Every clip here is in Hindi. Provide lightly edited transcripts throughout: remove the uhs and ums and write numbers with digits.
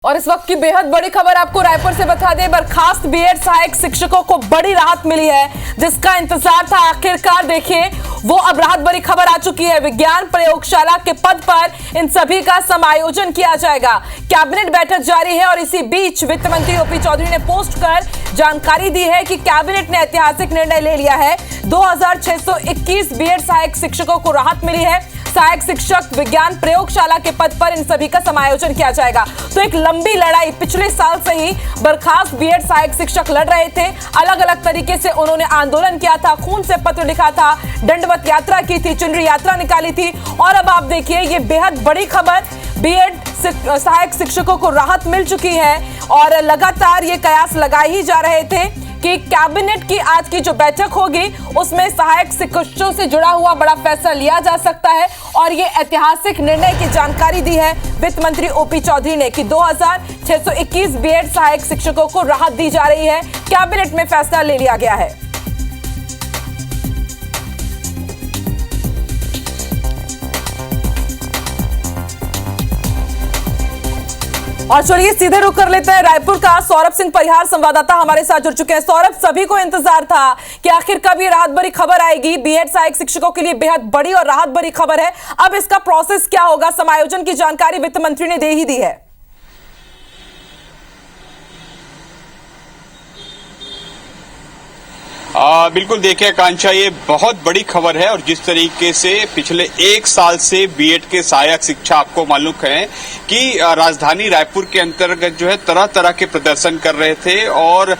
और इस वक्त की बेहद बड़ी खबर आपको रायपुर से बता दें, बर्खास्त बीएड सहायक शिक्षकों को बड़ी राहत मिली है, जिसका इंतजार था। आखिरकार देखिए वो अब राहत भरी खबर आ चुकी है। विज्ञान प्रयोगशाला के पद पर इन सभी का समायोजन किया जाएगा। कैबिनेट बैठक जारी है और इसी बीच वित्त मंत्री ओपी चौधरी ने पोस्ट कर जानकारी दी है कि कैबिनेट ने ऐतिहासिक निर्णय ले लिया है। 2621 बीएड सहायक शिक्षकों को राहत मिली है। सहायक शिक्षक विज्ञान प्रयोगशाला के पद पर इन सभी का समायोजन किया जाएगा। तो एक लंबी लड़ाई पिछले साल से ही बर्खास्त बीएड सहायक शिक्षक लड़ रहे थे। अलग अलग तरीके से उन्होंने आंदोलन किया था, खून से पत्र लिखा था, दंडवत यात्रा की थी, चुनरी यात्रा निकाली थी। और अब आप देखिए ये बेहद बड़ी खबर, बीएड सहायक शिक्षकों को राहत मिल चुकी है। और लगातार ये कयास लगाए ही जा रहे थे कि कैबिनेट की आज की जो बैठक होगी उसमें सहायक शिक्षकों से जुड़ा हुआ बड़ा फैसला लिया जा सकता है। और ये ऐतिहासिक निर्णय की जानकारी दी है वित्त मंत्री ओपी चौधरी ने कि 2621 बीएड सहायक शिक्षकों को राहत दी जा रही है। कैबिनेट में फैसला ले लिया गया है। और चलिए सीधे रुक कर लेते हैं रायपुर का। सौरभ सिंह परिहार संवाददाता हमारे साथ जुड़ चुके हैं। सौरभ, सभी को इंतजार था कि आखिर कब ये राहत भरी खबर आएगी। बीएड सहायक शिक्षकों के लिए बेहद बड़ी और राहत भरी खबर है। अब इसका प्रोसेस क्या होगा, समायोजन की जानकारी वित्त मंत्री ने दे ही दी है। बिल्कुल देखिए आकांक्षा, ये बहुत बड़ी खबर है। और जिस तरीके से पिछले एक साल से बीएड के सहायक शिक्षा, आपको मालूम है कि राजधानी रायपुर के अंतर्गत जो है तरह तरह के प्रदर्शन कर रहे थे और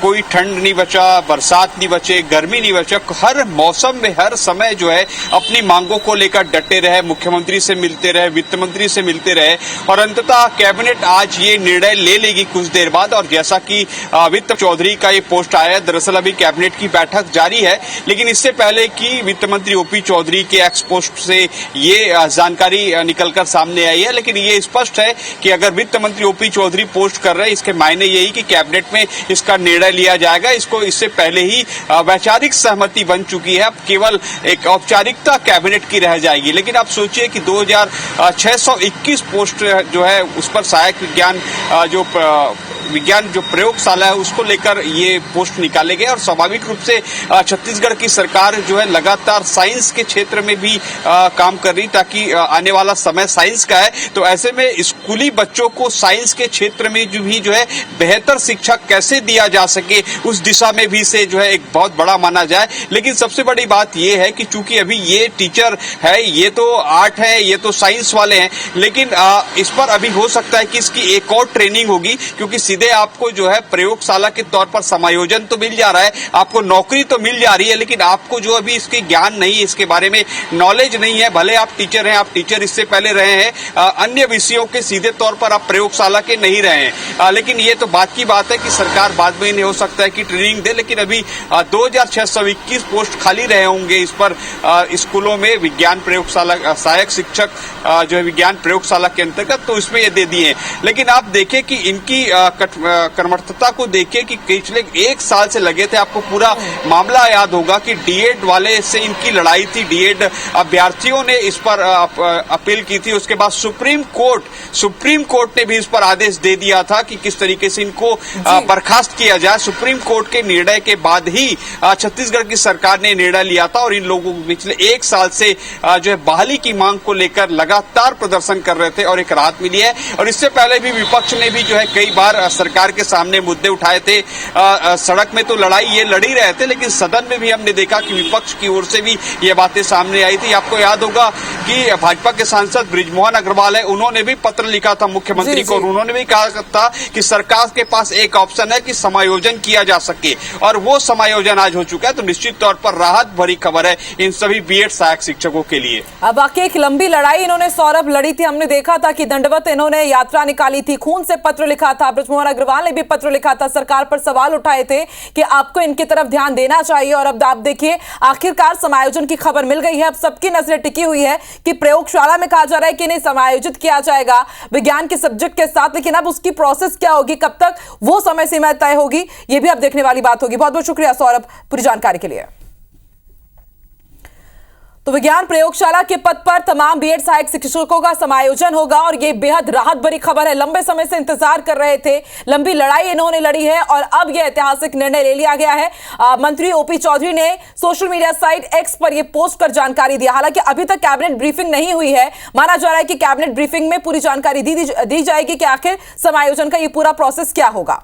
कोई ठंड नहीं बचा, बरसात नहीं बचे, गर्मी नहीं बचा, हर मौसम में हर समय जो है अपनी मांगों को लेकर डटे रहे, मुख्यमंत्री से मिलते रहे, वित्त मंत्री से मिलते रहे। और अंततः कैबिनेट आज ये निर्णय ले लेगी कुछ देर बाद। और जैसा कि वित्त चौधरी का ये पोस्ट आया, दरअसल अभी कैबिनेट की बैठक जारी है, लेकिन इससे पहले कि वित्त मंत्री ओपी चौधरी के एक्स पोस्ट से ये जानकारी निकलकर सामने आई है। लेकिन ये स्पष्ट है कि अगर वित्त मंत्री ओपी चौधरी पोस्ट कर रहे हैं, इसके मायने यही कि कैबिनेट में इसका निर्णय लिया जाएगा। इसको इससे पहले ही वैचारिक सहमति बन चुकी है, अब केवल एक औपचारिकता कैबिनेट की रह जाएगी। लेकिन आप सोचिए कि 2621 पोस्ट जो है उस पर सहायक विज्ञान जो प्रयोगशाला है उसको लेकर ये पोस्ट निकाले गए। और स्वाभाविक रूप से छत्तीसगढ़ की सरकार जो है लगातार साइंस के क्षेत्र में भी काम कर रही, ताकि आने वाला समय साइंस का है। तो ऐसे में स्कूली बच्चों को साइंस के क्षेत्र में जो है बेहतर शिक्षा कैसे दिया जा सके, उस दिशा में भी से जो है एक बहुत बड़ा माना जाए। लेकिन सबसे बड़ी बात यह है कि चूंकि अभी ये टीचर है, ये तो आर्ट है, ये तो साइंस वाले हैं, लेकिन इस पर अभी हो सकता है कि इसकी एक और ट्रेनिंग होगी, क्योंकि सीधे आपको जो है प्रयोगशाला के तौर पर समायोजन तो मिल जा रहा है, आपको नौकरी तो मिल जा रही है, लेकिन आपको जो अभी इसके ज्ञान नहीं, इसके बारे में नॉलेज नहीं है। भले आप टीचर हैं, आप टीचर इससे पहले रहे हैं, अन्य विषयों के सीधे तौर पर आप प्रयोगशाला के नहीं रहे हैं। लेकिन ये तो बात की बात है कि सरकार बाद में इन्हें हो सकता है कि ट्रेनिंग दे। लेकिन अभी 2621 पोस्ट खाली रहे होंगे इस पर स्कूलों में विज्ञान प्रयोगशाला सहायक शिक्षक जो है विज्ञान प्रयोगशाला के अंतर्गत, तो इसमें ये दे दिए। लेकिन आप देखें कि इनकी कर्मठता को देखिए कि पिछले एक साल से लगे थे। आपको पूरा मामला याद होगा कि डीएड वाले से इनकी लड़ाई थी, डीएड अभ्यर्थियों ने इस पर अपील की थी। उसके बाद सुप्रीम कोर्ट ने भी इस पर आदेश दे दिया था कि किस तरीके से इनको बर्खास्त किया जाए। सुप्रीम कोर्ट के निर्णय के बाद ही छत्तीसगढ़ की सरकार ने निर्णय लिया था। और इन लोगों को पिछले एक साल से जो है बहाली की मांग को लेकर लगातार प्रदर्शन कर रहे थे और एक राहत मिली है। और इससे पहले भी विपक्ष ने भी जो है कई बार सरकार के सामने मुद्दे उठाए थे। सड़क में तो लड़ाई ये लड़ी रहे थे, लेकिन सदन में भी हमने देखा कि विपक्ष की ओर से भी ये बातें सामने आई थी। आपको याद होगा कि भाजपा के सांसद बृजमोहन अग्रवाल है, उन्होंने भी पत्र लिखा था मुख्यमंत्री को और उन्होंने भी कहा था कि सरकार के पास एक ऑप्शन है कि समायोजन किया जा सके, और वो समायोजन आज हो चुका है। तो निश्चित तौर पर राहत भरी खबर है इन सभी बीएड सहायक शिक्षकों के लिए। अब बाकी एक लंबी लड़ाई इन्होंने सौरभ लड़ी थी, हमने देखा था कि दंडवत इन्होंने यात्रा निकाली थी, खून से पत्र लिखा था, बृजमोहन अग्रवाल ने भी पत्र लिखा था, सरकार पर सवाल उठाए थे कि आपको इनकी तरफ ध्यान देना चाहिए। और अब आप देखिए आखिरकार समायोजन की खबर मिल गई है। अब सबकी नजरें टिकी हुई है कि प्रयोगशाला में कहा जा रहा है कि इन्हें समायोजित किया जाएगा विज्ञान के सब्जेक्ट के साथ, लेकिन अब उसकी प्रोसेस क्या होगी, कब तक वो समय सीमा तय होगी, ये भी अब देखने वाली बात होगी। बहुत बहुत शुक्रिया सौरभ पूरी जानकारी के लिए। तो विज्ञान प्रयोगशाला के पद पर तमाम बीएड सहायक शिक्षकों का समायोजन होगा और ये बेहद राहत भरी खबर है। लंबे समय से इंतजार कर रहे थे, लंबी लड़ाई इन्होंने लड़ी है और अब यह ऐतिहासिक निर्णय ले लिया गया है। मंत्री ओपी चौधरी ने सोशल मीडिया साइट एक्स पर यह पोस्ट कर जानकारी दी। हालांकि अभी तक कैबिनेट ब्रीफिंग नहीं हुई है, माना जा रहा है कि कैबिनेट ब्रीफिंग में पूरी जानकारी दी जाएगी कि आखिर समायोजन का ये पूरा प्रोसेस क्या होगा।